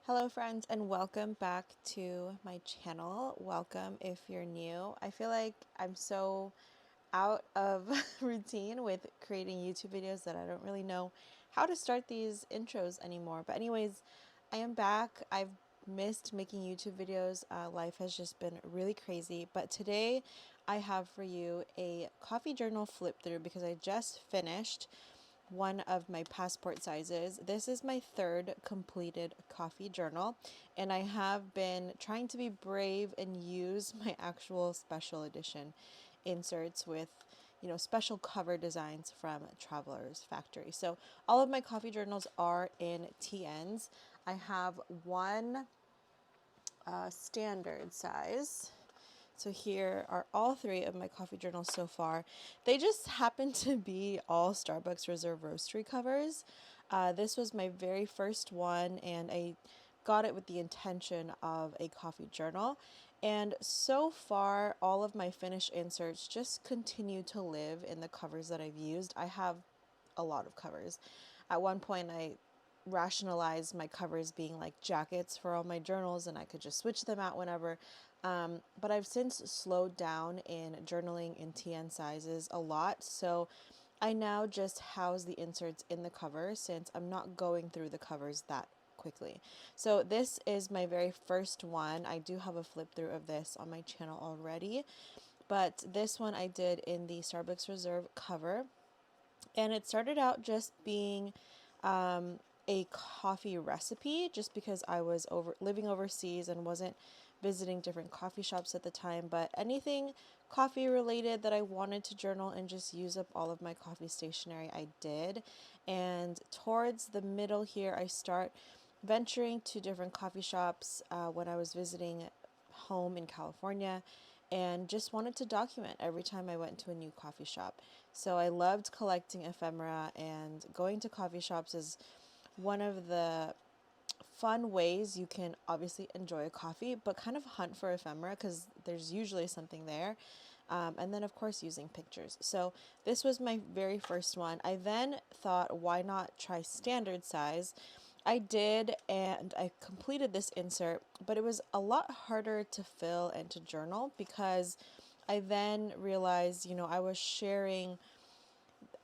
Hello friends and welcome back to my channel. Welcome if you're new. I feel like I'm so out of routine with creating YouTube videos that I don't really know how to start these intros anymore. But anyways, I am back. I've missed making YouTube videos. Life has just been really crazy. But today I have for you a coffee journal flip through because I just finished one of my passport sizes. This is my third completed coffee journal, and I have been trying to be brave and use my actual special edition inserts with special cover designs from Traveler's Factory. So all of my coffee journals are in TNs. I have one standard size. So here are all three of my coffee journals so far. They just happen to be all Starbucks Reserve Roastery covers. This was my very first one, and I got it with the intention of a coffee journal. And so far, all of my finished inserts just continue to live in the covers that I've used. I have a lot of covers. At one point, I rationalized my covers being like jackets for all my journals, and I could just switch them out whenever. But I've since slowed down in journaling in TN sizes a lot, so I now just house the inserts in the cover since I'm not going through the covers that quickly. So this is my very first one. I do have a flip through of this on my channel already, but this one I did in the Starbucks Reserve cover, and it started out just being a coffee recipe, just because I was living overseas and wasn't visiting different coffee shops at the time. But anything coffee related that I wanted to journal and just use up all of my coffee stationery, I did. And towards the middle here, I start venturing to different coffee shops when I was visiting home in California, and just wanted to document every time I went to a new coffee shop. So I loved collecting ephemera, and going to coffee shops is one of the fun ways you can obviously enjoy a coffee, but kind of hunt for ephemera because there's usually something there. And then, of course, using pictures. So this was my very first one. I then thought, why not try standard size? I did, and I completed this insert, but it was a lot harder to fill and to journal because I then realized, I was sharing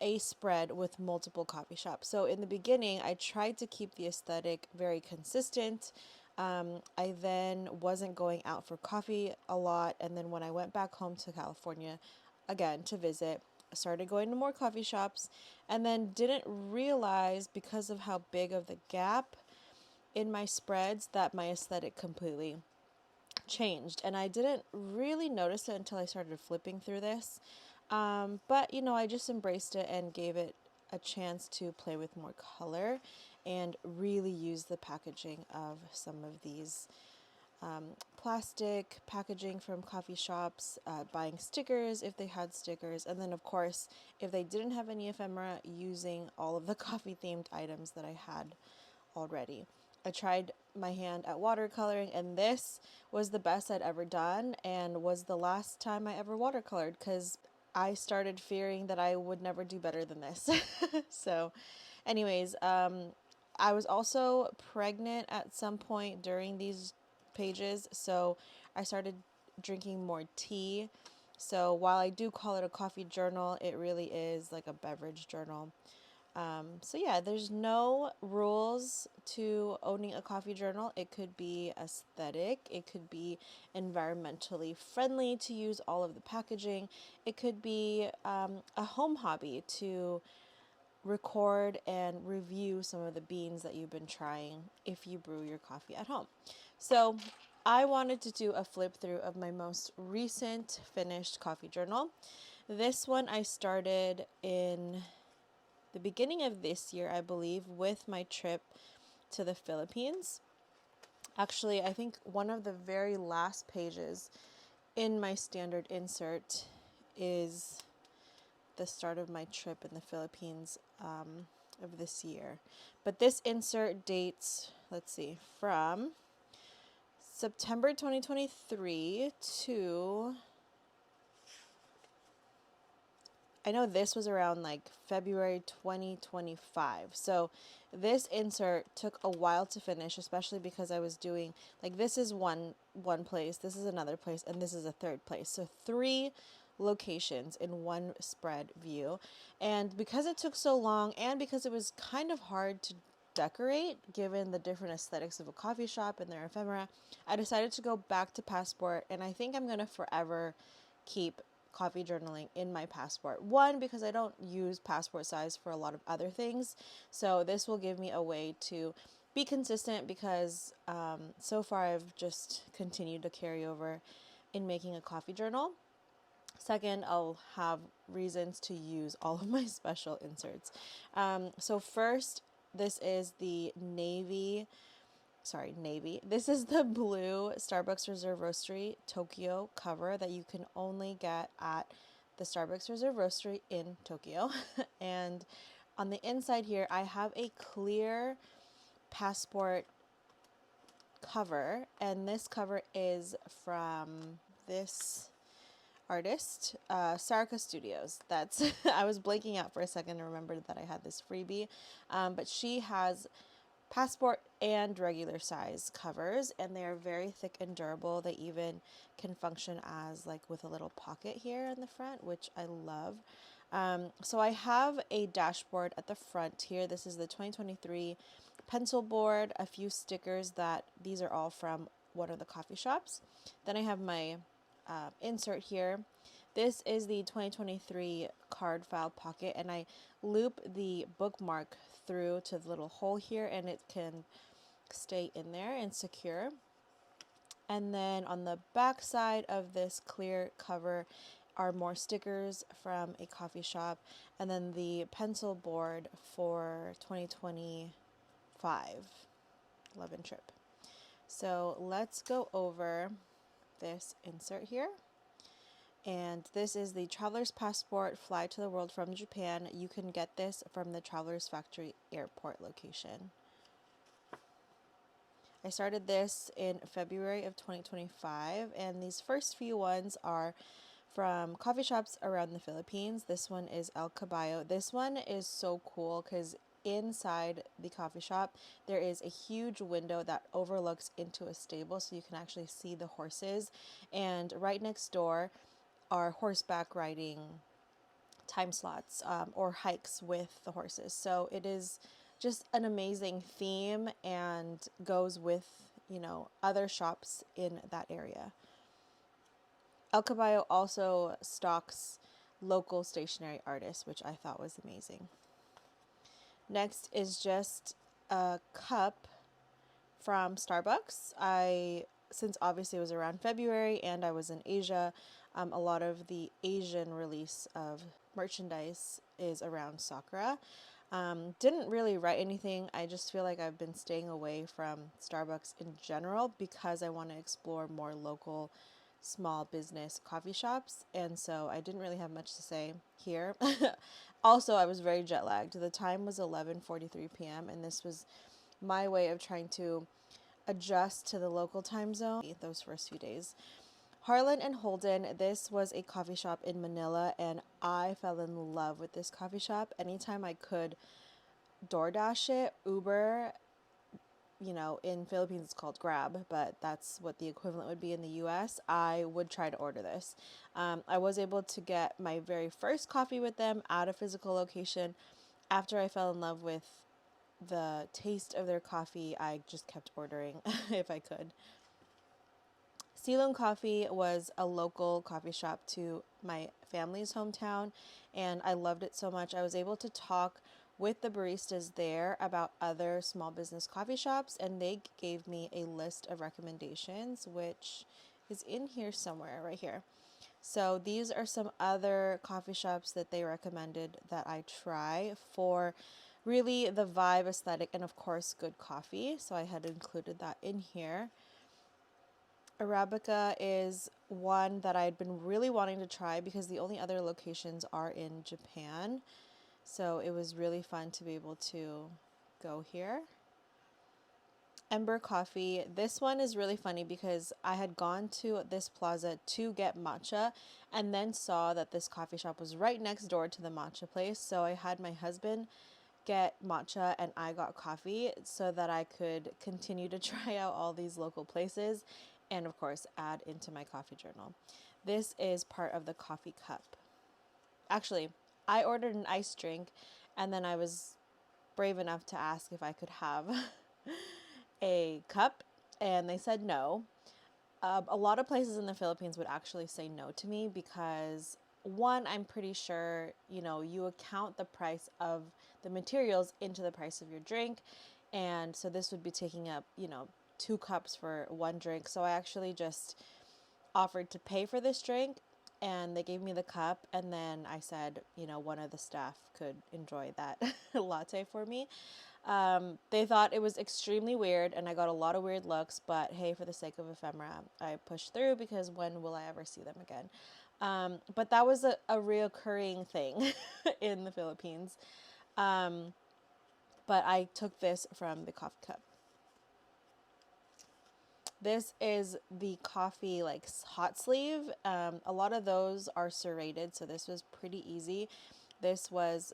a spread with multiple coffee shops. So in the beginning, I tried to keep the aesthetic very consistent. I then wasn't going out for coffee a lot. And then when I went back home to California again to visit, I started going to more coffee shops, and then didn't realize, because of how big of the gap in my spreads, that my aesthetic completely changed. And I didn't really notice it until I started flipping through this. But I just embraced it and gave it a chance to play with more color and really use the packaging of some of these plastic packaging from coffee shops, buying stickers if they had stickers, and then, of course, if they didn't have any ephemera, using all of the coffee themed items that I had already. I tried my hand at watercoloring, and this was the best I'd ever done, and was the last time I ever watercolored because I started fearing that I would never do better than this. So anyways, I was also pregnant at some point during these pages, so I started drinking more tea. So while I do call it a coffee journal, it really is like a beverage journal. So yeah, there's no rules to owning a coffee journal. It could be aesthetic, it could be environmentally friendly to use all of the packaging, it could be a home hobby to record and review some of the beans that you've been trying if you brew your coffee at home. So I wanted to do a flip through of my most recent finished coffee journal. This one I started in the beginning of this year, I believe, with my trip to the Philippines. Actually, I think one of the very last pages in my standard insert is the start of my trip in the Philippines of this year. But this insert dates, let's see, from September 2023 to I know this was around like February 2025. So this insert took a while to finish, especially because I was doing like this is one place, this is another place, and this is a third place. So 3 locations in one spread view. And because it took so long and because it was kind of hard to decorate given the different aesthetics of a coffee shop and their ephemera, I decided to go back to Passport, and I think I'm going to forever keep coffee journaling in my Passport. One, because I don't use Passport size for a lot of other things, so this will give me a way to be consistent because so far I've just continued to carry over in making a coffee journal. Second, I'll have reasons to use all of my special inserts. So first, this is the navy. This is the blue Starbucks Reserve Roastery Tokyo cover that you can only get at the Starbucks Reserve Roastery in Tokyo. And on the inside here, I have a clear Passport cover, and this cover is from this artist, Sarika Studios. That's I was blanking out for a second and remembered that I had this freebie, but she has Passport and regular size covers, and they are very thick and durable. They even can function as like with a little pocket here in the front, which I love. So I have a dashboard at the front here. This is the 2023 pencil board, a few stickers that these are all from one of the coffee shops. Then I have my insert here. This is the 2023 card file pocket, and I loop the bookmark through to the little hole here, and it can stay in there and secure. And then on the back side of this clear cover are more stickers from a coffee shop, and then the pencil board for 2025 Love and Trip. So let's go over this insert here. And this is the Traveler's Passport Fly to the World from Japan. You can get this from the Traveler's Factory Airport location. I started this in February of 2025, and these first few ones are from coffee shops around the Philippines. This one is 𝘐𝘯𝘵𝘢. This one is so cool because inside the coffee shop there is a huge window that overlooks into a stable, so you can actually see the horses, and right next door are horseback riding time slots or hikes with the horses. So it is just an amazing theme and goes with, you know, other shops in that area. 𝘐𝘯𝘵𝘢 also stocks local stationery artists, which I thought was amazing. Next is just a cup from Starbucks. Since obviously it was around February and I was in Asia, a lot of the Asian release of merchandise is around Sakura. Didn't really write anything. I just feel like I've been staying away from Starbucks in general because I want to explore more local small business coffee shops, and so I didn't really have much to say here. Also, I was very jet lagged. The time was 11:43 p.m. and this was my way of trying to adjust to the local time zone those first few days. Harlan and Holden, this was a coffee shop in Manila, and I fell in love with this coffee shop. Anytime I could DoorDash it, Uber, you know, in Philippines it's called Grab, but that's what the equivalent would be in the US, I would try to order this. I was able to get my very first coffee with them at a physical location. After I fell in love with the taste of their coffee, I just kept ordering if I could. 𝘕Lung Coffee was a local coffee shop to my family's hometown, and I loved it so much. I was able to talk with the baristas there about other small business coffee shops, and they gave me a list of recommendations, which is in here somewhere, right here. So these are some other coffee shops that they recommended that I try for really the vibe, aesthetic, and of course good coffee. So I had included that in here. Arabica is one that I'd been really wanting to try because the only other locations are in Japan. So it was really fun to be able to go here. Ember Coffee. This one is really funny because I had gone to this plaza to get matcha and then saw that this coffee shop was right next door to the matcha place. So I had my husband get matcha and I got coffee so that I could continue to try out all these local places and of course add into my coffee journal. This is part of the coffee cup. Actually, I ordered an iced drink and then I was brave enough to ask if I could have a cup and they said no. A lot of places in the Philippines would actually say no to me because one, I'm pretty sure, you account the price of the materials into the price of your drink. And so this would be taking up, 2 cups for one drink. So I actually just offered to pay for this drink and they gave me the cup. And then I said, one of the staff could enjoy that latte for me. They thought it was extremely weird and I got a lot of weird looks, but hey, for the sake of ephemera, I pushed through because when will I ever see them again? But that was a reoccurring thing in the Philippines. But I took this from the coffee cup. This is the coffee hot sleeve. A lot of those are serrated, so this was pretty easy. This was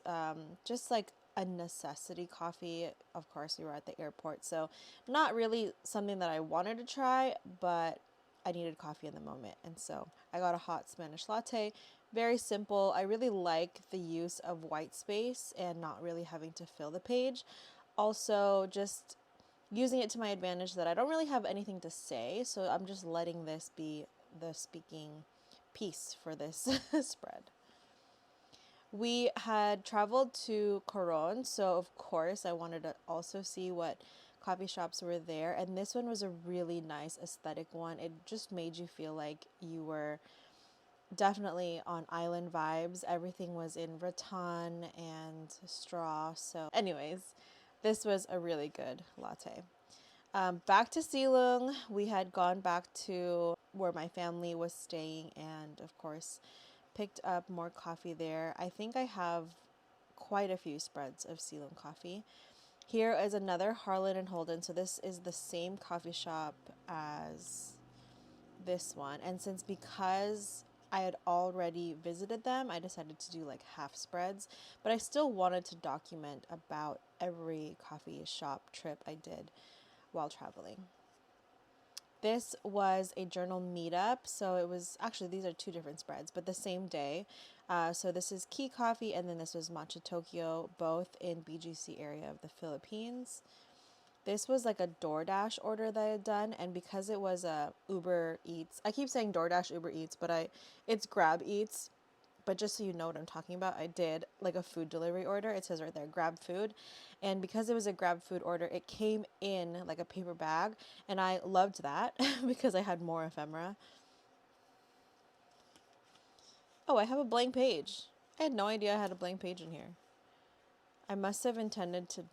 just like a necessity coffee. Of course, we were at the airport, so not really something that I wanted to try, but I needed coffee in the moment. And so I got a hot Spanish latte. Very simple. I really like the use of white space and not really having to fill the page. Also, just using it to my advantage that I don't really have anything to say, so I'm just letting this be the speaking piece for this spread. We had traveled to Coron, so of course I wanted to also see what coffee shops were there, and this one was a really nice aesthetic one. It just made you feel like you were definitely on island vibes. Everything was in rattan and straw. So anyways, this was a really good latte. Back to Silong, we had gone back to where my family was staying and of course picked up more coffee there. I think I have quite a few spreads of Silong coffee. Here is another Harlan and Holden. So this is the same coffee shop as this one. And because I had already visited them, I decided to do half spreads, but I still wanted to document about every coffee shop trip I did while traveling. This was a journal meetup, so it was actually, these are 2 different spreads, but the same day. So this is Key Coffee, and then this was Matcha Tokyo, both in BGC area of the Philippines. This was a DoorDash order that I had done, and because it was a Uber Eats, I keep saying DoorDash Uber Eats, but it's Grab Eats. But just so you know what I'm talking about, I did a food delivery order. It says right there, Grab Food. And because it was a Grab Food order, it came in a paper bag. And I loved that because I had more ephemera. Oh, I have a blank page. I had no idea I had a blank page in here. I must have intended to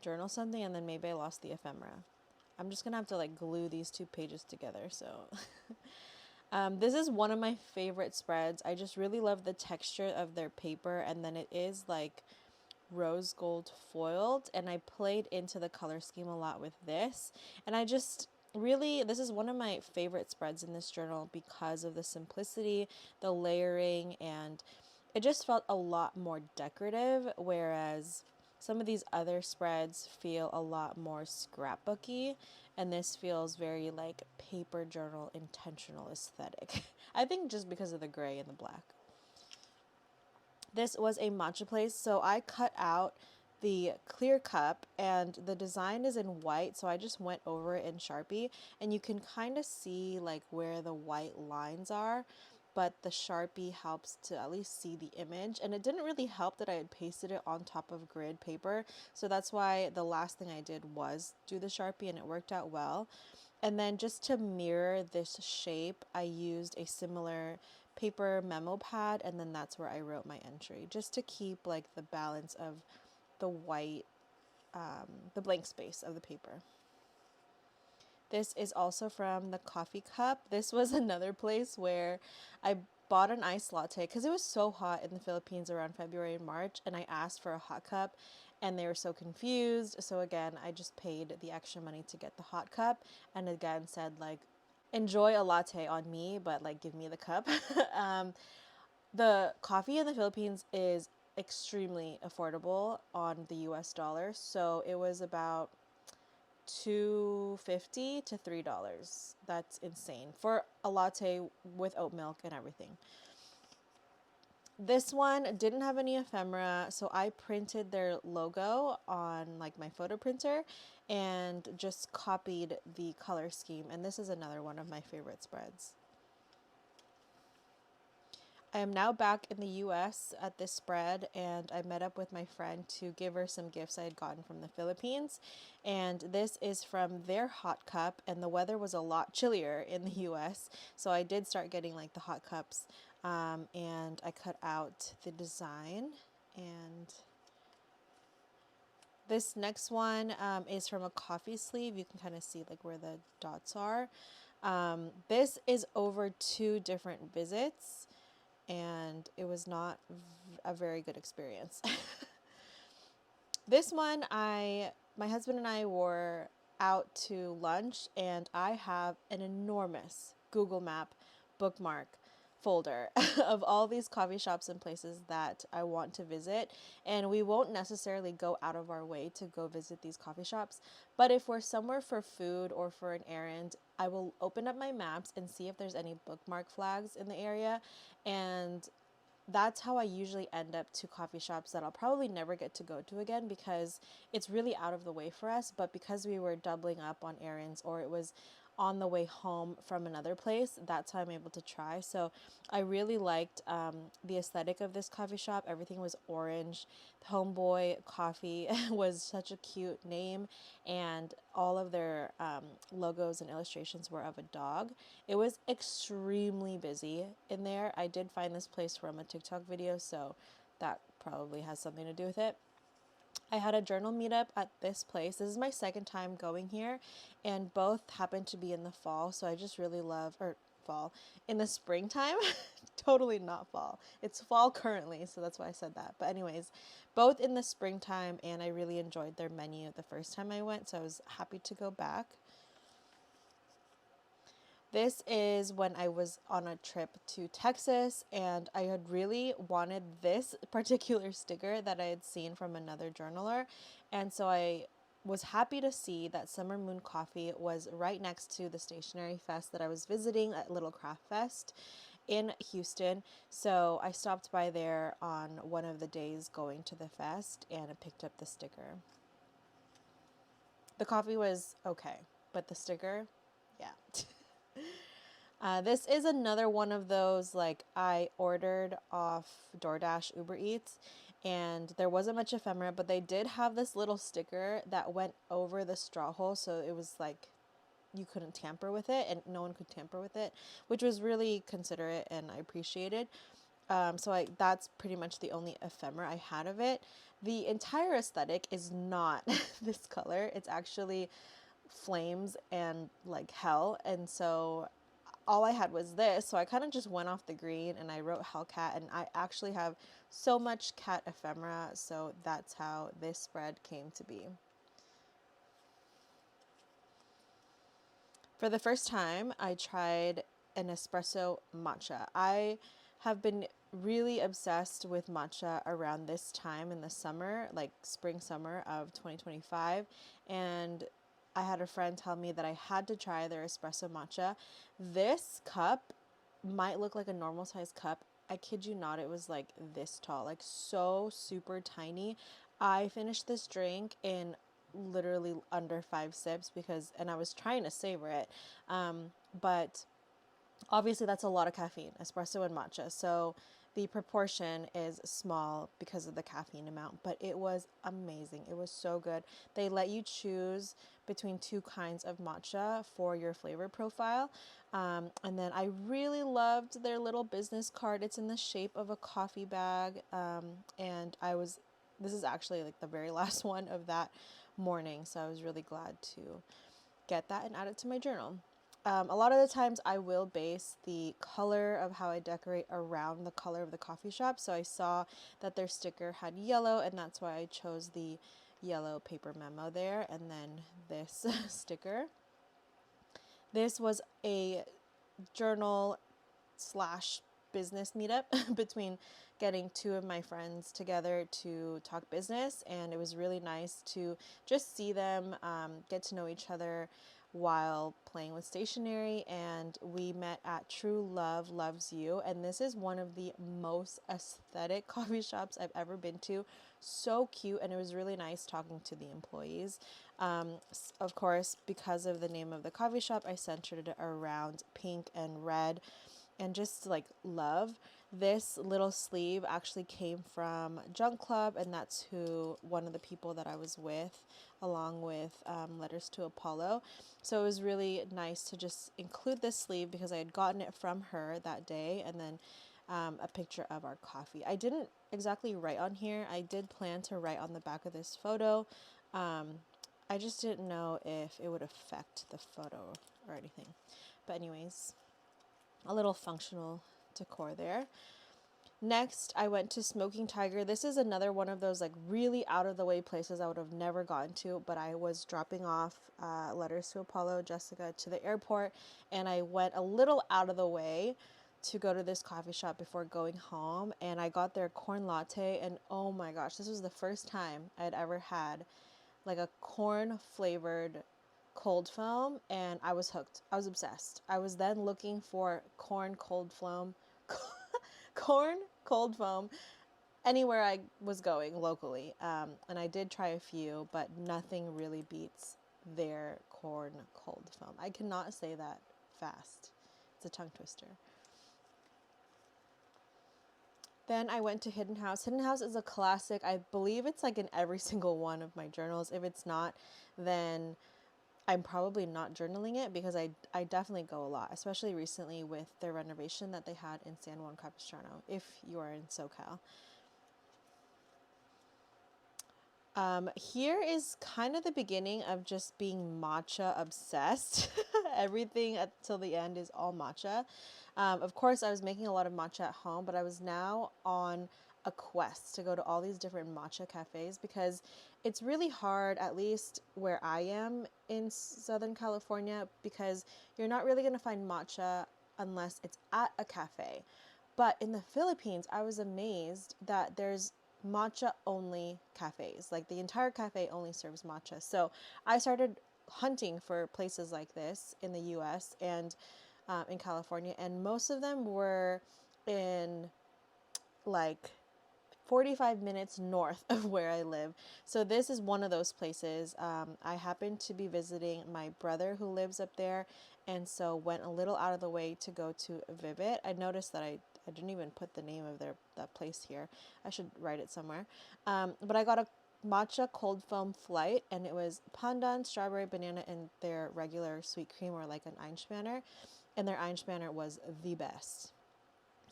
journal something and then maybe I lost the ephemera. I'm just going to have to glue these 2 pages together. So... this is one of my favorite spreads. I just really love the texture of their paper, and then it is rose gold foiled, and I played into the color scheme a lot with this, and I just really, this is one of my favorite spreads in this journal because of the simplicity, the layering, and it just felt a lot more decorative, whereas some of these other spreads feel a lot more scrapbooky, and this feels very paper journal intentional aesthetic. I think just because of the gray and the black. This was a matcha place, so I cut out the clear cup and the design is in white, so I just went over it in Sharpie, and you can kind of see where the white lines are, but the Sharpie helps to at least see the image, and it didn't really help that I had pasted it on top of grid paper, so that's why the last thing I did was do the Sharpie, and it worked out well. And then just to mirror this shape, I used a similar paper memo pad, and then that's where I wrote my entry, just to keep the balance of the white, the blank space of the paper. This is also from the coffee cup. This was another place where I bought an iced latte because it was so hot in the Philippines around February and March, and I asked for a hot cup, and they were so confused. So again, I just paid the extra money to get the hot cup, and again said like, enjoy a latte on me, but like give me the cup. The coffee in the Philippines is extremely affordable on the US dollar. So it was about $2.50 to $3. That's insane for a latte with oat milk and everything. This one didn't have any ephemera, so I printed their logo on like my photo printer and just copied the color scheme. And this is another one of my favorite spreads. I am now back in the US at this spread, and I met up with my friend to give her some gifts I had gotten from the Philippines. And this is from their hot cup, and the weather was a lot chillier in the US, so I did start getting like the hot cups, and I cut out the design. And this next one is from a coffee sleeve. You can kind of see like where the dots are. This is over 2 different visits, and it was not a very good experience. This one, my husband and I were out to lunch, and I have an enormous Google Map bookmark folder of all these coffee shops and places that I want to visit. And we won't necessarily go out of our way to go visit these coffee shops, but if we're somewhere for food or for an errand, I will open up my maps and see if there's any bookmark flags in the area. And that's how I usually end up to coffee shops that I'll probably never get to go to again, because it's really out of the way for us. But because we were doubling up on errands, or it was on the way home from another place, that's how I'm able to try. So I really liked the aesthetic of this coffee shop. Everything was orange. Homeboy Coffee was such a cute name, and all of their logos and illustrations were of a dog. It was extremely busy in there. I did find this place from a TikTok video, so that probably has something to do with it. I had a journal meetup at this place. This is my second time going here, and both happened to be in the fall. So I just really love, or fall, in the springtime. Totally not fall. It's fall currently, so that's why I said that. But anyways, both in the springtime, and I really enjoyed their menu the first time I went, so I was happy to go back. This is when I was on a trip to Texas, and I had really wanted this particular sticker that I had seen from another journaler. And so I was happy to see that Summer Moon Coffee was right next to the stationery fest that I was visiting at Little Craft Fest in Houston. So I stopped by there on one of the days going to the fest, and I picked up the sticker. The coffee was okay, but the sticker, yeah. This is another one of those, like, I ordered off DoorDash, Uber Eats, and there wasn't much ephemera, but they did have this little sticker that went over the straw hole, so it was like you couldn't tamper with it, and no one could tamper with it, which was really considerate and I appreciated. So that's pretty much the only ephemera I had of it. The entire aesthetic is not this color. It's actually flames and like hell, and so all I had was this, so I kind of just went off the green and I wrote Hellcat, and I actually have so much cat ephemera, so that's how this spread came to be. For the first time, I tried an espresso matcha. I have been really obsessed with matcha around this time in the summer, like spring, summer of 2025, and I had a friend tell me that I had to try their espresso matcha. This cup might look like a normal size cup. I kid you not, it was like this tall, like so super tiny. I finished this drink in literally under 5 sips and I was trying to savor it. But obviously that's a lot of caffeine, espresso and matcha. So the proportion is small because of the caffeine amount, but it was amazing. It was so good. They let you choose between 2 kinds of matcha for your flavor profile. And then I really loved their little business card. It's in the shape of a coffee bag. And this is actually like the very last one of that morning. So I was really glad to get that and add it to my journal. A lot of the times I will base the color of how I decorate around the color of the coffee shop. So I saw that their sticker had yellow, and that's why I chose the yellow paper memo there, and then this sticker. This was a journal slash business meetup between getting two of my friends together to talk business, and it was really nice to just see them get to know each other while playing with stationery. And we met at 𝘓𝘪𝘯𝘕𝘓𝘕, and this is one of the most aesthetic coffee shops I've ever been to. So cute, and it was really nice talking to the employees. Of course, because of the name of the coffee shop, I centered it around pink and red and just like love. This little sleeve actually came from Junk Club, and that's who one of the people that I was with, along with Letters to Apollo. So it was really nice to just include this sleeve because I had gotten it from her that day, and then a picture of our coffee. I didn't exactly write on here. I did plan to write on the back of this photo. I just didn't know if it would affect the photo or anything. But anyways, a little functional decor there. Next, I went to Smoking Tiger. This is another one of those like really out of the way places I would have never gotten to, but I was dropping off Letters to Apollo, Jessica, to the airport, and I went a little out of the way to go to this coffee shop before going home, and I got their corn latte, and oh my gosh, this was the first time I'd ever had like a corn flavored cold foam, and I was hooked. I was obsessed. I was then looking for corn cold foam anywhere I was going locally, and I did try a few, but nothing really beats their corn cold foam. I cannot say that fast. It's a tongue twister. Then I went to Hidden House. Hidden House is a classic. I believe it's like in every single one of my journals. If it's not, then I'm probably not journaling it, because I definitely go a lot, especially recently with their renovation that they had in San Juan Capistrano, if you are in SoCal. Here is kind of the beginning of just being matcha obsessed. Everything till the end is all matcha. Of course, I was making a lot of matcha at home, but I was now on a quest to go to all these different matcha cafes, because it's really hard, at least where I am in Southern California, because you're not really going to find matcha unless it's at a cafe. But in the Philippines, I was amazed that there's matcha only cafes. Like the entire cafe only serves matcha. So I started hunting for places like this in the US and in California, and most of them were in like 45 minutes north of where I live. So this is one of those places. I happened to be visiting my brother who lives up there, and so went a little out of the way to go to 𝘕𝑉𝑖𝑡. I noticed that I didn't even put the name of that place here. I should write it somewhere. But I got a matcha cold foam flight, and it was pandan, strawberry, banana, and their regular sweet cream, or like an 𝘓𝑚𝑠𝑝𝑎𝑛𝑛𝑒r. And their 𝘓𝑚𝑠𝑝𝑎𝑛𝑛𝑒r was the best.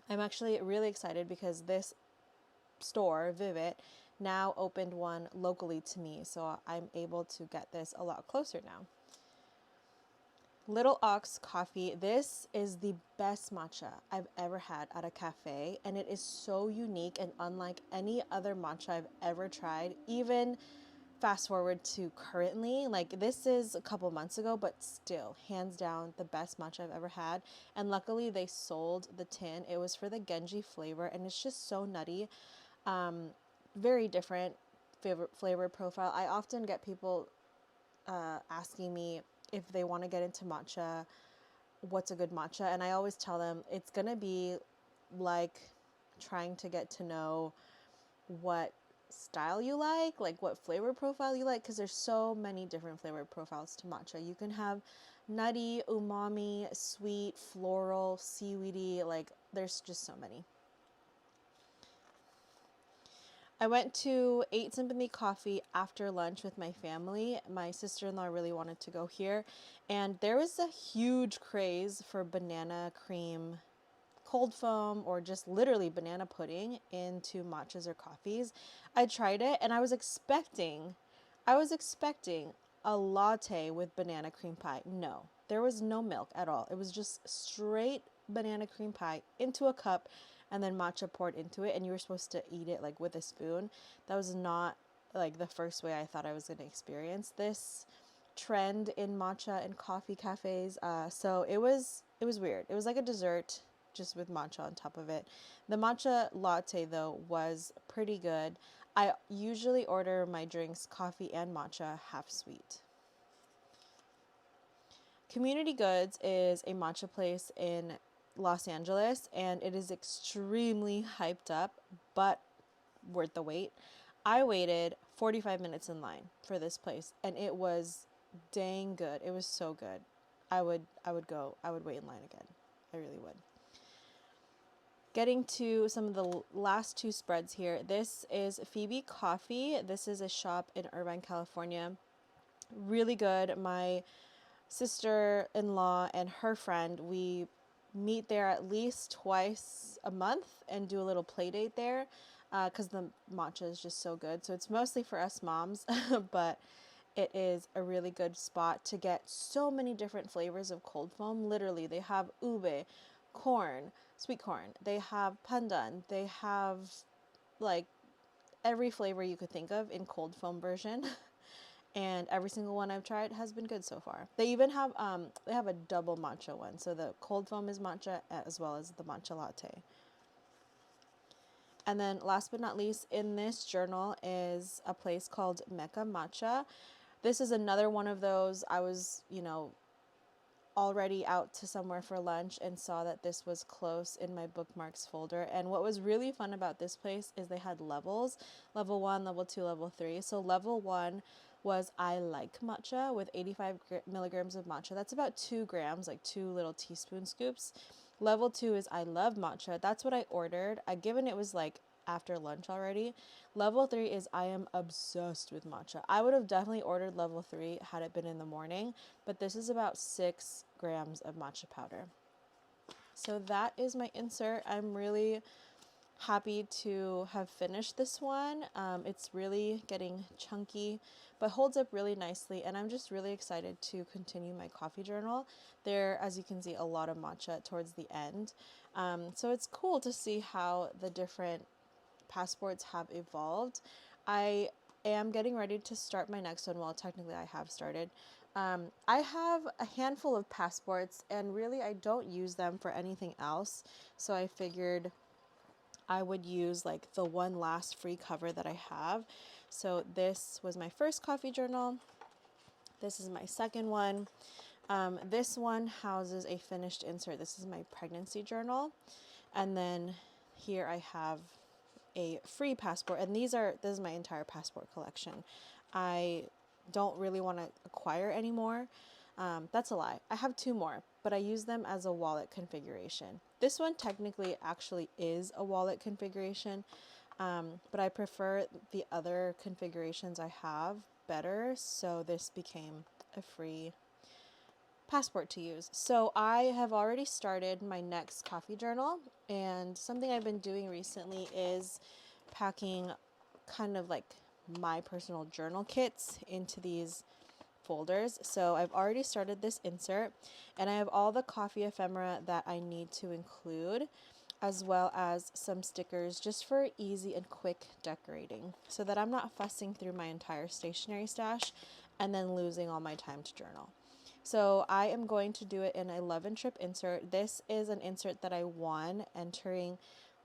I'm actually really excited because this store, 𝘕𝑉𝑖𝑡, now opened one locally to me, so I'm able to get this a lot closer now. Little Ox Coffee. This is the best matcha I've ever had at a cafe, and it is so unique and unlike any other matcha I've ever tried. Even fast forward to currently, like this is a couple months ago, but still hands down the best matcha I've ever had. And luckily they sold the tin. It was for the 𝘐𝘠𝑗𝑗 flavor, and it's just so nutty. Very different flavor profile. I often get people asking me if they want to get into matcha, what's a good matcha, and I always tell them it's gonna be like trying to get to know what style you like what flavor profile you like, because there's so many different flavor profiles to matcha. You can have nutty, umami, sweet, floral, seaweedy, like there's just so many. I went to 8 Sympathy Coffee after lunch with my family. My sister-in-law really wanted to go here, and there was a huge craze for banana cream cold foam, or just literally banana pudding into matchas or coffees. I tried it, and I was expecting a latte with banana cream pie. No, There was no milk at all. It was just straight banana cream pie into a cup and then matcha poured into it, and you were supposed to eat it like with a spoon. That was not like the first way I thought I was going to experience this trend in matcha and coffee cafes. So it was weird. It was like a dessert just with matcha on top of it. The matcha latte though was pretty good. I usually order my drinks coffee and matcha half sweet. Community Goods is a matcha place in Los Angeles, and it is extremely hyped up, but worth the wait. I waited 45 minutes in line for this place, and it was dang good. It was so good. I would wait in line again. I really would. Getting to some of the last two spreads here. This is Phoebe Coffee. This is a shop in Irvine, California. Really good. My sister-in-law and her friend, we meet there at least twice a month and do a little play date there because the matcha is just so good. So it's mostly for us moms, but it is a really good spot to get so many different flavors of cold foam. Literally, they have ube, corn, sweet corn. They have pandan. They have like every flavor you could think of in cold foam version. And every single one I've tried has been good so far. They even have a double matcha one. So the cold foam is matcha as well as the matcha latte. And then last but not least in this journal is a place called Mecca Matcha. This is another one of those, I was, already out to somewhere for lunch and saw that this was close in my bookmarks folder. And what was really fun about this place is they had levels, level 1, level 2, level 3. So level 1 was I like matcha with 85 milligrams of matcha. That's about 2 grams, like 2 little teaspoon scoops. Level 2 is I love matcha. That's what I ordered. Given it was like after lunch already. Level 3 is I am obsessed with matcha. I would have definitely ordered level 3 had it been in the morning, but this is about 6 grams of matcha powder. So that is my insert. I'm really happy to have finished this one. It's really getting chunky, but holds up really nicely, and I'm just really excited to continue my coffee journal. There, as you can see, a lot of matcha towards the end. So it's cool to see how the different passports have evolved. I am getting ready to start my next one. Well, technically I have started. I have a handful of passports, and really I don't use them for anything else. So I figured I would use like the one last free cover that I have. So this was my first coffee journal. This is my second one. This one houses a finished insert. This is my pregnancy journal. And then here I have a free passport, and this is my entire passport collection. I don't really want to acquire anymore. That's a lie. I have 2 more, but I use them as a wallet configuration. This one technically actually is a wallet configuration, but I prefer the other configurations I have better, so this became a free passport to use. So I have already started my next coffee journal, and something I've been doing recently is packing kind of like my personal journal kits into these folders. So I've already started this insert, and I have all the coffee ephemera that I need to include, as well as some stickers just for easy and quick decorating, so that I'm not fussing through my entire stationery stash and then losing all my time to journal. So I am going to do it in a Love and Trip insert. This is an insert that I won entering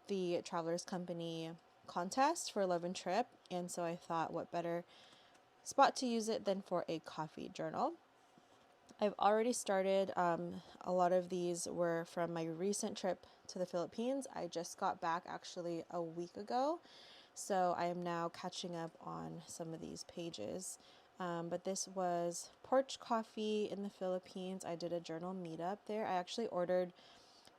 the Travelers Company contest for Love and Trip, and so I thought what better spot to use it than for a coffee journal. I've already started. A lot of these were from my recent trip to the Philippines. I just got back actually a week ago, so I am now catching up on some of these pages. But this was porch coffee in the Philippines. I did a journal meetup there. I actually ordered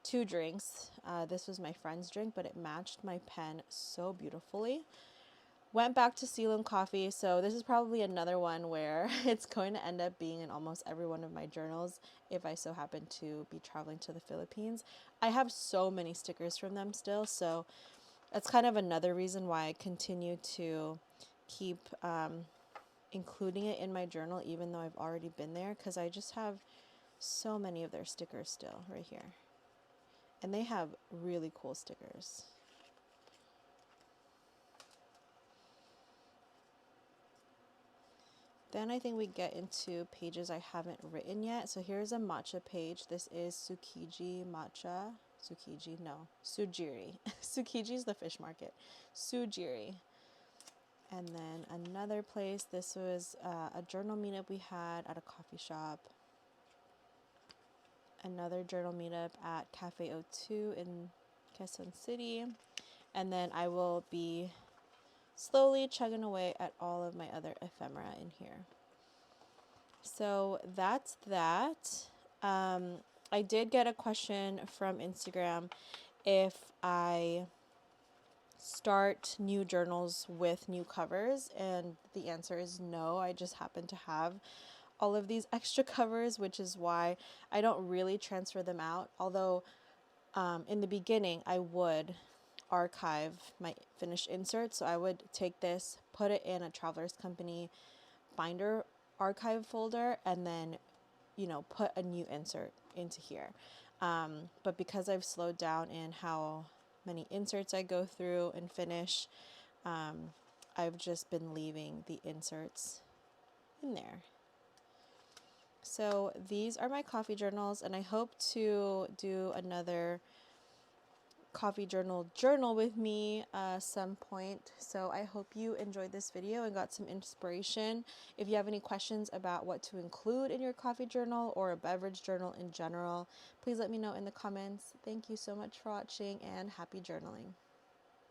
2 drinks. This was my friend's drink, but it matched my pen so beautifully. Went back to Ceylon coffee. So this is probably another one where it's going to end up being in almost every one of my journals if I so happen to be traveling to the Philippines. I have so many stickers from them still, so that's kind of another reason why I continue to keep including it in my journal even though I've already been there, because I just have So many of their stickers still right here. And they have really cool stickers. Then I think we get into pages I haven't written yet. So here's a matcha page. This is 𝘬𝘰 matcha. 𝘬𝘰, no, 𝘬𝘰. 𝘬𝘰 is the fish market. 𝘬𝘰. And then another place, this was a journal meetup we had at a coffee shop. Another journal meetup at Cafe O2 in Quezon City. And then I will be slowly chugging away at all of my other ephemera in here. So that's that. I did get a question from Instagram if I start new journals with new covers, and the answer is no. I just happen to have all of these extra covers, which is why I don't really transfer them out. Although in the beginning I would archive my finished inserts. So I would take this, put it in a Traveler's Company binder archive folder, and then, you know, put a new insert into here. But because I've slowed down in how many inserts I go through and finish, I've just been leaving the inserts in there. So these are my coffee journals, and I hope to do another coffee journal with me some point. So I hope you enjoyed this video and got some inspiration. If you have any questions about what to include in your coffee journal or a beverage journal in general, please let me know in the comments. Thank you so much for watching, and happy journaling.